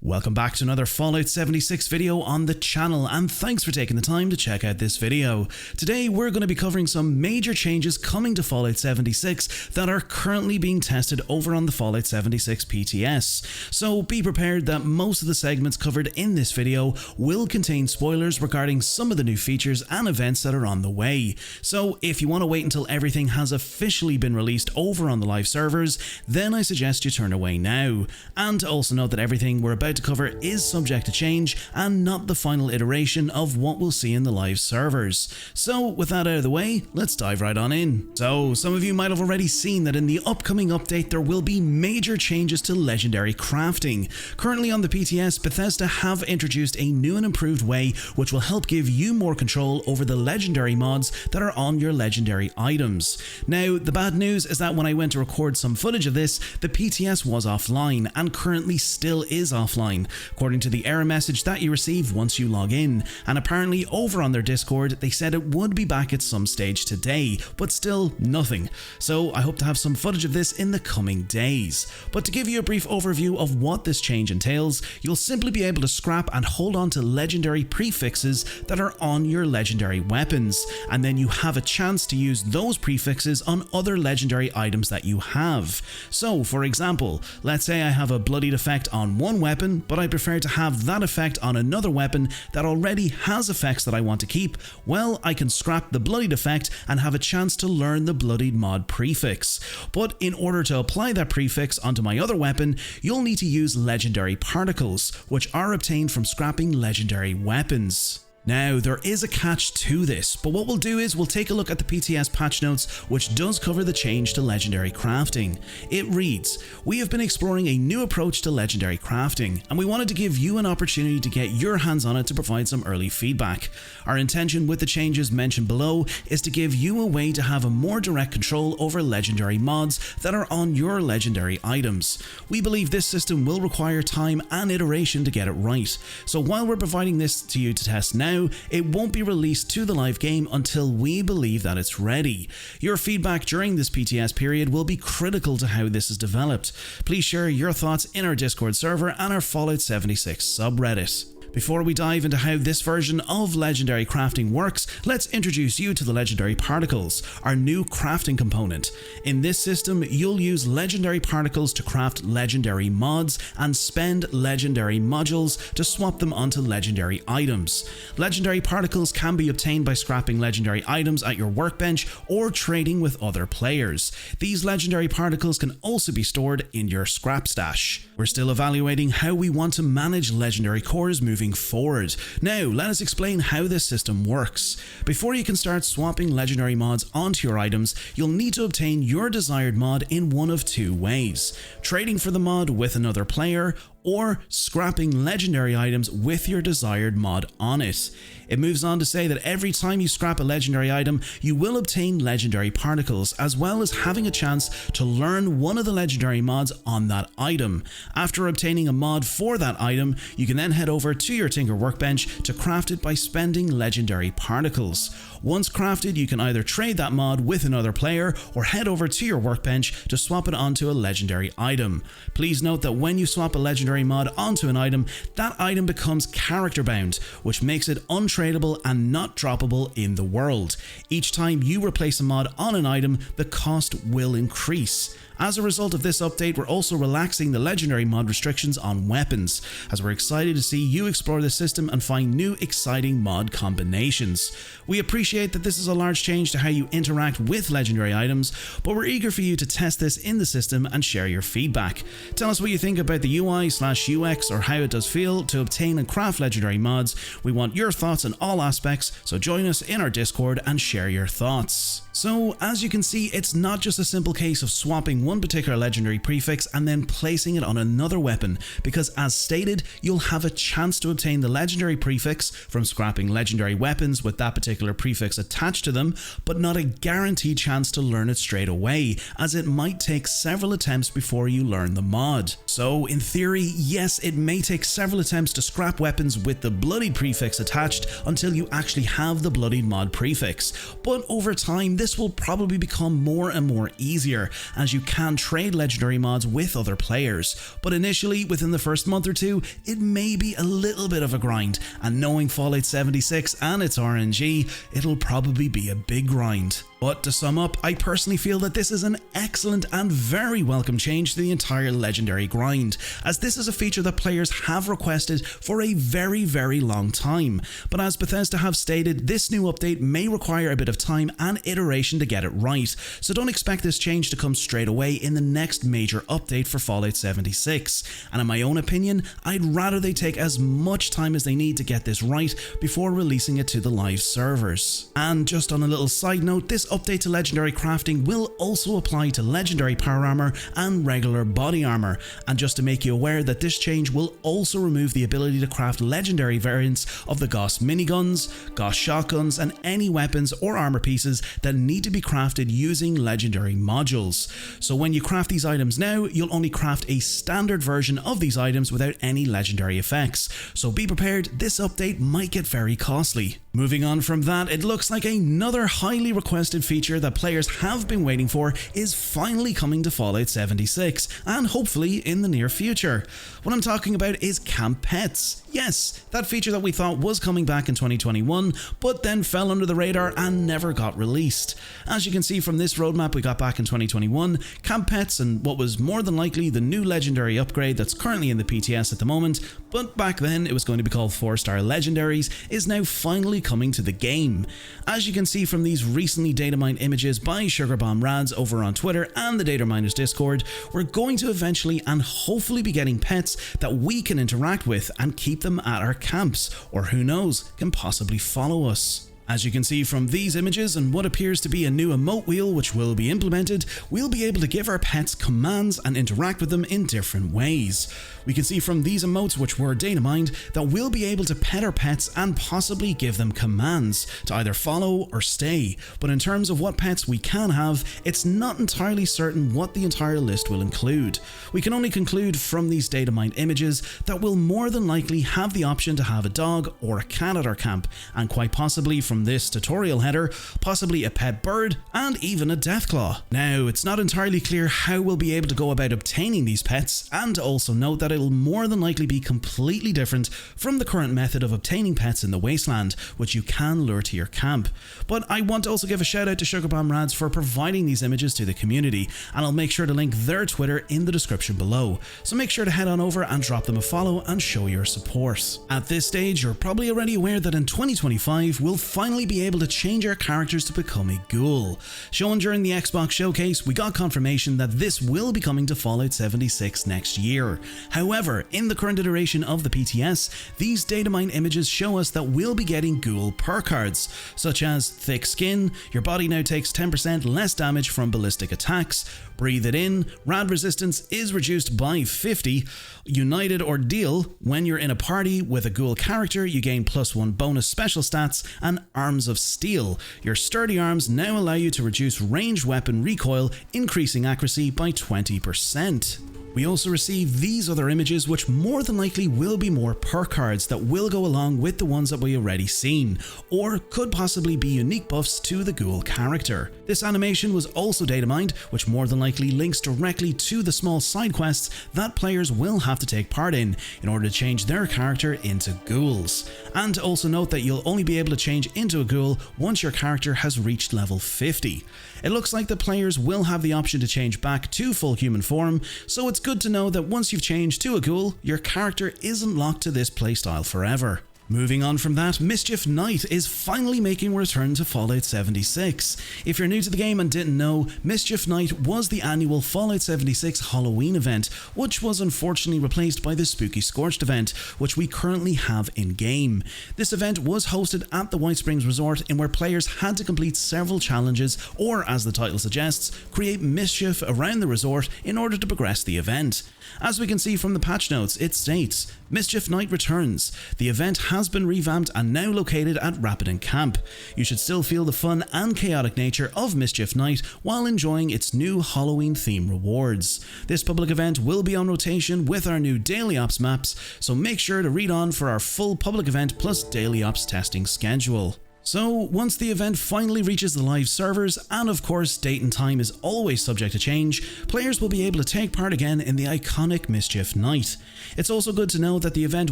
Welcome back to another Fallout 76 video on the channel, and thanks for taking the time to check out this video. Today we're going to be covering some major changes coming to Fallout 76 that are currently being tested over on the Fallout 76 PTS. So be prepared that most of the segments covered in this video will contain spoilers regarding some of the new features and events that are on the way. So if you want to wait until everything has officially been released over on the live servers, then I suggest you turn away now. And also note that everything we're about to cover is subject to change and not the final iteration of what we'll see in the live servers. So with that out of the way, let's dive right on in. So some of you might have already seen that in the upcoming update there will be major changes to legendary crafting. Currently on the PTS, Bethesda have introduced a new and improved way which will help give you more control over the legendary mods that are on your legendary items. Now the bad news is that when I went to record some footage of this, the PTS was offline and currently still is offline, according to the error message that you receive once you log in, and apparently over on their Discord they said it would be back at some stage today, but still nothing. So I hope to have some footage of this in the coming days. But to give you a brief overview of what this change entails, you'll simply be able to scrap and hold on to legendary prefixes that are on your legendary weapons, and then you have a chance to use those prefixes on other legendary items that you have. So for example, let's say I have a bloodied effect on one weapon, but I prefer to have that effect on another weapon that already has effects that I want to keep. Well, I can scrap the bloodied effect and have a chance to learn the bloodied mod prefix. But in order to apply that prefix onto my other weapon, you'll need to use legendary particles, which are obtained from scrapping legendary weapons. Now, there is a catch to this, but what we'll do is we'll take a look at the PTS patch notes, which does cover the change to legendary crafting. It reads, "We have been exploring a new approach to legendary crafting, and we wanted to give you an opportunity to get your hands on it to provide some early feedback. Our intention with the changes mentioned below is to give you a way to have a more direct control over legendary mods that are on your legendary items. We believe this system will require time and iteration to get it right, so while we're providing this to you to test now, it won't be released to the live game until we believe that it's ready. Your feedback during this PTS period will be critical to how this is developed. Please share your thoughts in our Discord server and our Fallout 76 subreddit." Before we dive into how this version of legendary crafting works, let's introduce you to the legendary particles, our new crafting component. In this system, you'll use legendary particles to craft legendary mods and spend legendary modules to swap them onto legendary items. Legendary particles can be obtained by scrapping legendary items at your workbench or trading with other players. These legendary particles can also be stored in your scrap stash. We're still evaluating how we want to manage legendary cores moving forward. Now, let us explain how this system works. Before you can start swapping legendary mods onto your items, you'll need to obtain your desired mod in one of two ways: trading for the mod with another player, or scrapping legendary items with your desired mod on it. It moves on to say that every time you scrap a legendary item, you will obtain legendary particles, as well as having a chance to learn one of the legendary mods on that item. After obtaining a mod for that item, you can then head over to your Tinker workbench to craft it by spending legendary particles. Once crafted, you can either trade that mod with another player or head over to your workbench to swap it onto a legendary item. Please note that when you swap a legendary mod onto an item, that item becomes character bound, which makes it untradeable and not droppable in the world. Each time you replace a mod on an item, the cost will increase. As a result of this update, we're also relaxing the legendary mod restrictions on weapons, as we're excited to see you explore the system and find new exciting mod combinations. We appreciate that this is a large change to how you interact with legendary items, but we're eager for you to test this in the system and share your feedback. Tell us what you think about the UI/UX or how it does feel to obtain and craft legendary mods. We want your thoughts on all aspects, so join us in our Discord and share your thoughts. So as you can see, it's not just a simple case of swapping one particular legendary prefix and then placing it on another weapon, because as stated, you'll have a chance to obtain the legendary prefix from scrapping legendary weapons with that particular prefix attached to them, but not a guaranteed chance to learn it straight away, as it might take several attempts before you learn the mod. So in theory, yes, it may take several attempts to scrap weapons with the bloodied prefix attached until you actually have the bloodied mod prefix, but over time this will probably become more and more easier as you can trade legendary mods with other players, but initially within the first month or two it may be a little bit of a grind, and knowing Fallout 76 and its RNG, it'll probably be a big grind. But to sum up, I personally feel that this is an excellent and very welcome change to the entire legendary grind, as this is a feature that players have requested for a very long time. But as Bethesda have stated, this new update may require a bit of time and iteration to get it right, so don't expect this change to come straight away in the next major update for Fallout 76. And in my own opinion, I'd rather they take as much time as they need to get this right before releasing it to the live servers. And just on a little side note, this update to legendary crafting will also apply to legendary power armor and regular body armor, and just to make you aware that this change will also remove the ability to craft legendary variants of the Gauss miniguns, Gauss shotguns, and any weapons or armor pieces that need to be crafted using legendary modules. So when you craft these items now, you'll only craft a standard version of these items without any legendary effects, so be prepared, this update might get very costly. Moving on from that, it looks like another highly requested feature that players have been waiting for is finally coming to Fallout 76, and hopefully in the near future. What I'm talking about is camp pets. Yes, that feature that we thought was coming back in 2021, but then fell under the radar and never got released. As you can see from this roadmap we got back in 2021, camp pets and what was more than likely the new legendary upgrade that's currently in the PTS at the moment, but back then it was going to be called 4-star legendaries, is now finally coming to the game. As you can see from these recently data mined images by Sugarbomb Rads over on Twitter and the Data Miners Discord, we're going to eventually and hopefully be getting pets that we can interact with and keep them at our camps, or who knows, can possibly follow us. As you can see from these images and what appears to be a new emote wheel which will be implemented, we'll be able to give our pets commands and interact with them in different ways. We can see from these emotes which were data mined that we'll be able to pet our pets and possibly give them commands to either follow or stay, but in terms of what pets we can have, it's not entirely certain what the entire list will include. We can only conclude from these data mined images that we'll more than likely have the option to have a dog or a cat at our camp, and quite possibly from this tutorial header, possibly a pet bird and even a deathclaw. Now, it's not entirely clear how we'll be able to go about obtaining these pets, and also note that it'll more than likely be completely different from the current method of obtaining pets in the Wasteland, which you can lure to your camp. But I want to also give a shout out to Sugarbomb Rads for providing these images to the community, and I'll make sure to link their Twitter in the description below, so make sure to head on over and drop them a follow and show your support. At this stage, you're probably already aware that in 2025 we'll finally be able to change our characters to become a ghoul. Shown during the Xbox showcase, we got confirmation that this will be coming to Fallout 76 next year. However, in the current iteration of the PTS, these data mine images show us that we'll be getting ghoul perk cards, such as thick skin, your body now takes 10% less damage from ballistic attacks, breathe it in, rad resistance is reduced by 50, united ordeal, when you're in a party with a ghoul character you gain +1 bonus special stats, and arms of steel. Your sturdy arms now allow you to reduce ranged weapon recoil, increasing accuracy by 20%. We also receive these other images which more than likely will be more perk cards that will go along with the ones that we already seen, or could possibly be unique buffs to the ghoul character. This animation was also data mined, which more than likely links directly to the small side quests that players will have to take part in order to change their character into ghouls. And to also note that you'll only be able to change into a ghoul once your character has reached level 50. It looks like the players will have the option to change back to full human form, so it's good to know that once you've changed to a ghoul, your character isn't locked to this playstyle forever. Moving on from that, Mischief Night is finally making a return to Fallout 76. If you're new to the game and didn't know, Mischief Night was the annual Fallout 76 Halloween event, which was unfortunately replaced by the Spooky Scorched event, which we currently have in-game. This event was hosted at the White Springs Resort, in where players had to complete several challenges, or as the title suggests, create mischief around the resort in order to progress the event. As we can see from the patch notes, it states, Mischief Night returns. The event has been revamped and now located at Rapid Camp. You should still feel the fun and chaotic nature of Mischief Night while enjoying its new Halloween theme rewards. This public event will be on rotation with our new Daily Ops maps, so make sure to read on for our full public event plus Daily Ops testing schedule. So, once the event finally reaches the live servers, and of course date and time is always subject to change, players will be able to take part again in the iconic Mischief Night. It's also good to know that the event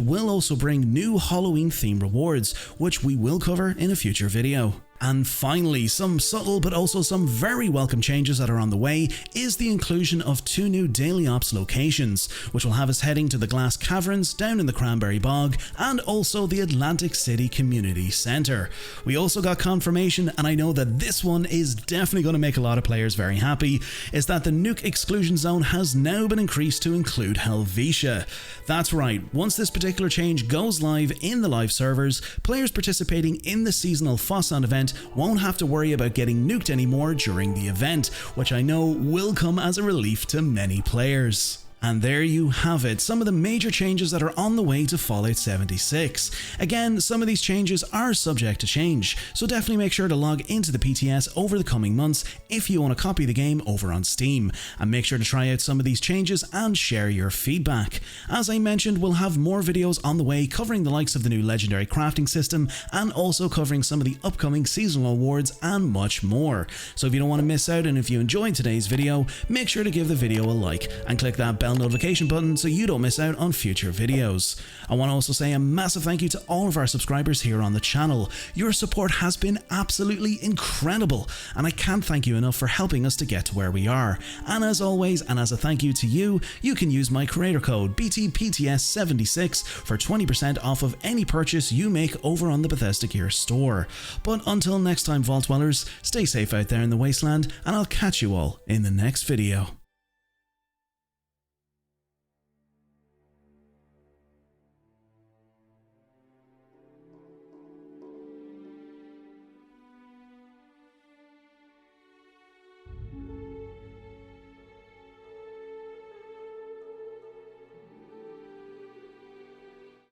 will also bring new Halloween theme rewards, which we will cover in a future video. And finally, some subtle but also some very welcome changes that are on the way is the inclusion of 2 new Daily Ops locations, which will have us heading to the Glass Caverns down in the Cranberry Bog and also the Atlantic City Community Centre. We also got confirmation, and I know that this one is definitely going to make a lot of players very happy, is that the Nuke Exclusion Zone has now been increased to include Helvetia. That's right, once this particular change goes live in the live servers, players participating in the seasonal Fasnacht event won't have to worry about getting nuked anymore during the event, which I know will come as a relief to many players. And there you have it, some of the major changes that are on the way to Fallout 76. Again, some of these changes are subject to change, so definitely make sure to log into the PTS over the coming months if you want to copy the game over on Steam, and make sure to try out some of these changes and share your feedback. As I mentioned, we'll have more videos on the way covering the likes of the new legendary crafting system and also covering some of the upcoming seasonal awards and much more. So if you don't want to miss out, and if you enjoyed today's video, make sure to give the video a like and click that bell notification button so you don't miss out on future videos. I want to also say a massive thank you to all of our subscribers here on the channel. Your support has been absolutely incredible, and I can't thank you enough for helping us to get to where we are. And as always, and as a thank you to you, you can use my creator code BTPTS76 for 20% off of any purchase you make over on the Bethesda Gear store. But until next time, Vault Dwellers, stay safe out there in the wasteland, and I'll catch you all in the next video.